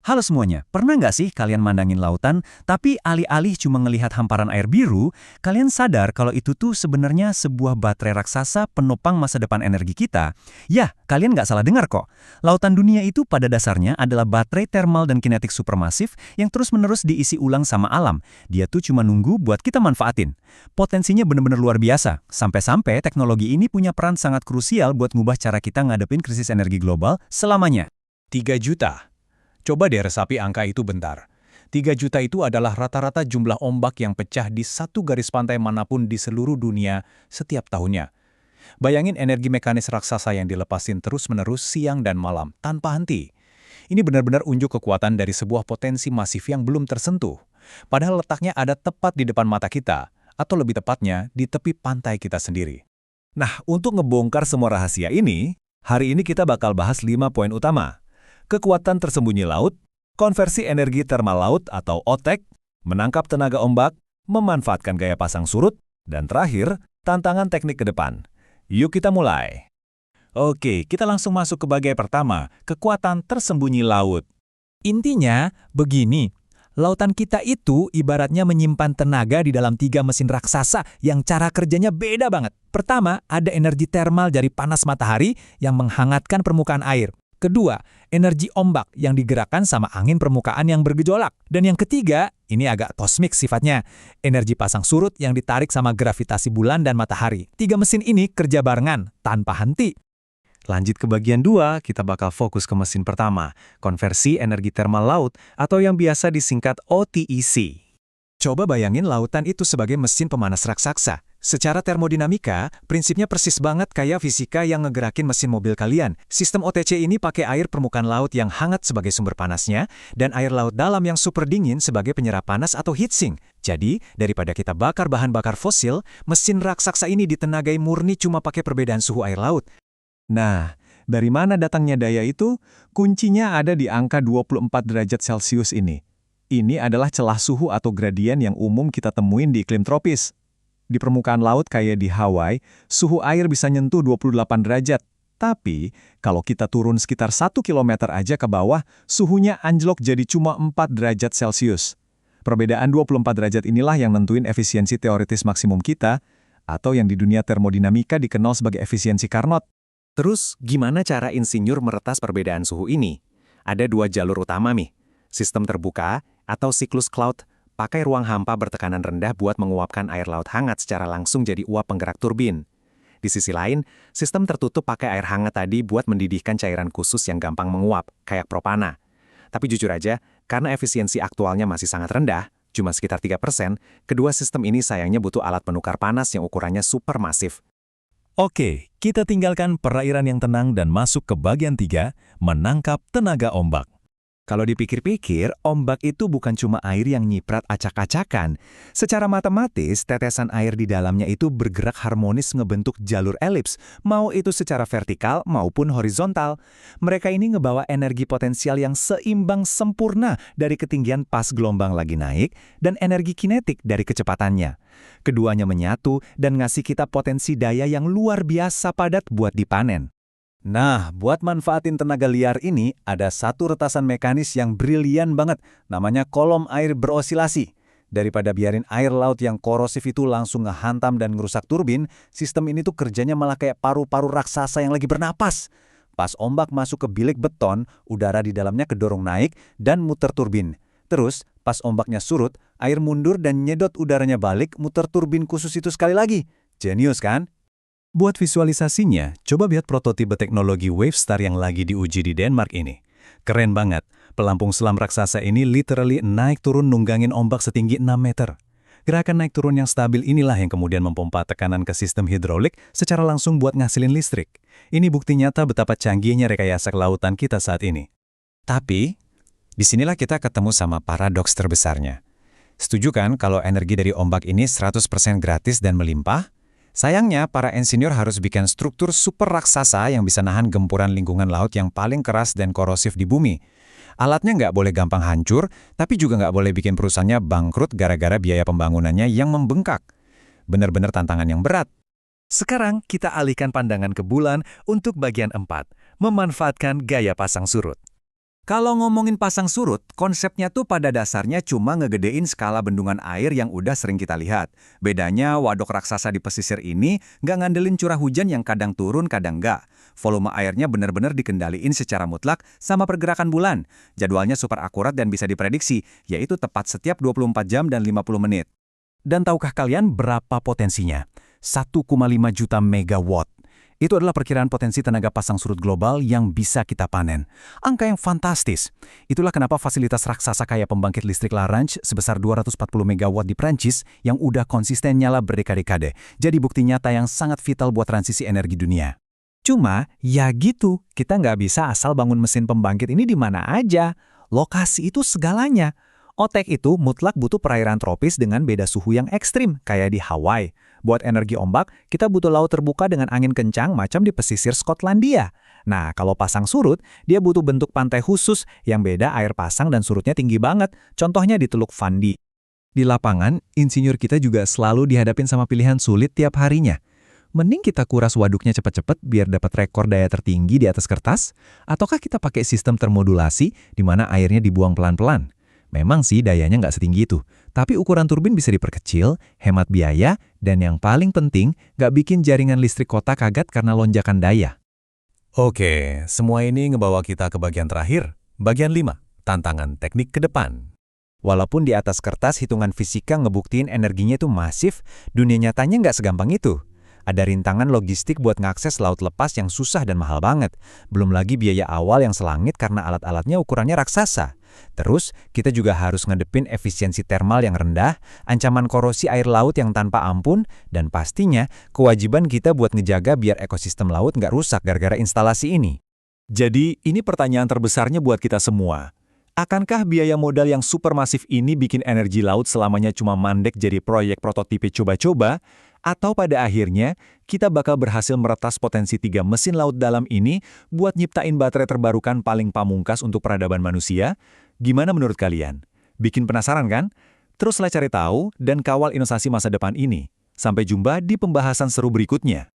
Halo semuanya, pernah nggak sih kalian mandangin lautan, tapi alih-alih cuma ngelihat hamparan air biru, kalian sadar kalau itu tuh sebenarnya sebuah baterai raksasa penopang masa depan energi kita? Ya, kalian nggak salah dengar kok. Lautan dunia itu pada dasarnya adalah baterai thermal dan kinetik supermasif yang terus-menerus diisi ulang sama alam. Dia tuh cuma nunggu buat kita manfaatin. Potensinya bener-bener luar biasa, sampai-sampai teknologi ini punya peran sangat krusial buat ngubah cara kita ngadepin krisis energi global selamanya. 3 juta. Coba deh resapi angka itu bentar. 3 juta itu adalah rata-rata jumlah ombak yang pecah di satu garis pantai manapun di seluruh dunia setiap tahunnya. Bayangin energi mekanis raksasa yang dilepasin terus-menerus siang dan malam, tanpa henti. Ini benar-benar unjuk kekuatan dari sebuah potensi masif yang belum tersentuh. Padahal letaknya ada tepat di depan mata kita, atau lebih tepatnya di tepi pantai kita sendiri. Nah, untuk ngebongkar semua rahasia ini, hari ini kita bakal bahas 5 poin utama. Kekuatan tersembunyi laut, konversi energi termal laut atau OTEK, menangkap tenaga ombak, memanfaatkan gaya pasang surut, dan terakhir, tantangan teknik ke depan. Yuk kita mulai. Oke, kita langsung masuk ke bagian pertama, kekuatan tersembunyi laut. Intinya, begini. Lautan kita itu ibaratnya menyimpan tenaga di dalam 3 mesin raksasa yang cara kerjanya beda banget. Pertama, ada energi termal dari panas matahari yang menghangatkan permukaan air. Kedua, energi ombak yang digerakkan sama angin permukaan yang bergejolak. Dan yang ketiga, ini agak kosmik sifatnya, energi pasang surut yang ditarik sama gravitasi bulan dan matahari. 3 mesin ini kerja barengan, tanpa henti. Lanjut ke bagian 2, kita bakal fokus ke mesin pertama, konversi energi termal laut atau yang biasa disingkat OTEC. Coba bayangin lautan itu sebagai mesin pemanas raksasa. Secara termodinamika, prinsipnya persis banget kayak fisika yang ngegerakin mesin mobil kalian. Sistem OTC ini pakai air permukaan laut yang hangat sebagai sumber panasnya, dan air laut dalam yang super dingin sebagai penyerap panas atau heatsink. Jadi, daripada kita bakar bahan bakar fosil, mesin raksasa ini ditenagai murni cuma pakai perbedaan suhu air laut. Nah, dari mana datangnya daya itu? Kuncinya ada di angka 24 derajat Celcius ini. Ini adalah celah suhu atau gradien yang umum kita temuin di iklim tropis. Di permukaan laut kayak di Hawaii, suhu air bisa nyentuh 28 derajat. Tapi, kalau kita turun sekitar 1 km aja ke bawah, suhunya anjlok jadi cuma 4 derajat Celcius. Perbedaan 24 derajat inilah yang nentuin efisiensi teoritis maksimum kita, atau yang di dunia termodinamika dikenal sebagai efisiensi Carnot. Terus, gimana cara insinyur meretas perbedaan suhu ini? Ada 2 jalur utama nih, sistem terbuka atau siklus Claude, pakai ruang hampa bertekanan rendah buat menguapkan air laut hangat secara langsung jadi uap penggerak turbin. Di sisi lain, sistem tertutup pakai air hangat tadi buat mendidihkan cairan khusus yang gampang menguap, kayak propana. Tapi jujur aja, karena efisiensi aktualnya masih sangat rendah, cuma sekitar 3%, kedua sistem ini sayangnya butuh alat penukar panas yang ukurannya super masif. Oke, kita tinggalkan perairan yang tenang dan masuk ke bagian 3, menangkap tenaga ombak. Kalau dipikir-pikir, ombak itu bukan cuma air yang nyiprat acak-acakan. Secara matematis, tetesan air di dalamnya itu bergerak harmonis ngebentuk jalur elips, mau itu secara vertikal maupun horizontal. Mereka ini ngebawa energi potensial yang seimbang sempurna dari ketinggian pas gelombang lagi naik dan energi kinetik dari kecepatannya. Keduanya menyatu dan ngasih kita potensi daya yang luar biasa padat buat dipanen. Nah, buat manfaatin tenaga liar ini, ada satu retasan mekanis yang brilian banget, namanya kolom air berosilasi. Daripada biarin air laut yang korosif itu langsung ngehantam dan ngerusak turbin, sistem ini tuh kerjanya malah kayak paru-paru raksasa yang lagi bernapas. Pas ombak masuk ke bilik beton, udara di dalamnya kedorong naik dan muter turbin. Terus, pas ombaknya surut, air mundur dan nyedot udaranya balik, muter turbin khusus itu sekali lagi. Jenius kan? Buat visualisasinya, coba lihat prototipe teknologi Wavestar yang lagi diuji di Denmark ini. Keren banget, pelampung selam raksasa ini literally naik turun nunggangin ombak setinggi 6 meter. Gerakan naik turun yang stabil inilah yang kemudian mempompa tekanan ke sistem hidrolik secara langsung buat ngasilin listrik. Ini bukti nyata betapa canggihnya rekayasa kelautan kita saat ini. Tapi, disinilah kita ketemu sama paradoks terbesarnya. Setuju kan kalau energi dari ombak ini 100% gratis dan melimpah? Sayangnya, para insinyur harus bikin struktur super raksasa yang bisa nahan gempuran lingkungan laut yang paling keras dan korosif di bumi. Alatnya nggak boleh gampang hancur, tapi juga nggak boleh bikin perusahaannya bangkrut gara-gara biaya pembangunannya yang membengkak. Benar-benar tantangan yang berat. Sekarang kita alihkan pandangan ke bulan untuk bagian 4, memanfaatkan gaya pasang surut. Kalau ngomongin pasang surut, konsepnya tuh pada dasarnya cuma ngegedein skala bendungan air yang udah sering kita lihat. Bedanya wadok raksasa di pesisir ini nggak ngandelin curah hujan yang kadang turun kadang nggak. Volume airnya benar-benar dikendaliin secara mutlak sama pergerakan bulan. Jadwalnya super akurat dan bisa diprediksi, yaitu tepat setiap 24 jam dan 50 menit. Dan tahukah kalian berapa potensinya? 1,5 juta megawatt. Itu adalah perkiraan potensi tenaga pasang surut global yang bisa kita panen. Angka yang fantastis. Itulah kenapa fasilitas raksasa kayak pembangkit listrik La Range sebesar 240 megawatt di Prancis yang udah konsisten nyala berdekade-dekade. Jadi bukti nyata yang sangat vital buat transisi energi dunia. Cuma, ya gitu, kita nggak bisa asal bangun mesin pembangkit ini di mana aja. Lokasi itu segalanya. OTEK itu mutlak butuh perairan tropis dengan beda suhu yang ekstrim, kayak di Hawaii. Buat energi ombak, kita butuh laut terbuka dengan angin kencang macam di pesisir Skotlandia. Nah, kalau pasang surut, dia butuh bentuk pantai khusus yang beda air pasang dan surutnya tinggi banget. Contohnya di Teluk Fundy. Di lapangan, insinyur kita juga selalu dihadapin sama pilihan sulit tiap harinya. Mending kita kuras waduknya cepat-cepat biar dapat rekor daya tertinggi di atas kertas, ataukah kita pakai sistem termodulasi di mana airnya dibuang pelan-pelan? Memang sih dayanya nggak setinggi itu, tapi ukuran turbin bisa diperkecil, hemat biaya, dan yang paling penting, nggak bikin jaringan listrik kota kaget karena lonjakan daya. Oke, semua ini ngebawa kita ke bagian terakhir, bagian 5, tantangan teknik ke depan. Walaupun di atas kertas hitungan fisika ngebuktiin energinya itu masif, dunia nyatanya nggak segampang itu. Ada rintangan logistik buat ngakses laut lepas yang susah dan mahal banget. Belum lagi biaya awal yang selangit karena alat-alatnya ukurannya raksasa. Terus, kita juga harus ngadepin efisiensi termal yang rendah, ancaman korosi air laut yang tanpa ampun, dan pastinya kewajiban kita buat ngejaga biar ekosistem laut nggak rusak gara-gara instalasi ini. Jadi, ini pertanyaan terbesarnya buat kita semua. Akankah biaya modal yang supermasif ini bikin energi laut selamanya cuma mandek jadi proyek prototipe coba-coba? Atau pada akhirnya, kita bakal berhasil meretas potensi 3 mesin laut dalam ini buat nyiptain baterai terbarukan paling pamungkas untuk peradaban manusia? Gimana menurut kalian? Bikin penasaran kan? Teruslah cari tahu dan kawal inovasi masa depan ini. Sampai jumpa di pembahasan seru berikutnya.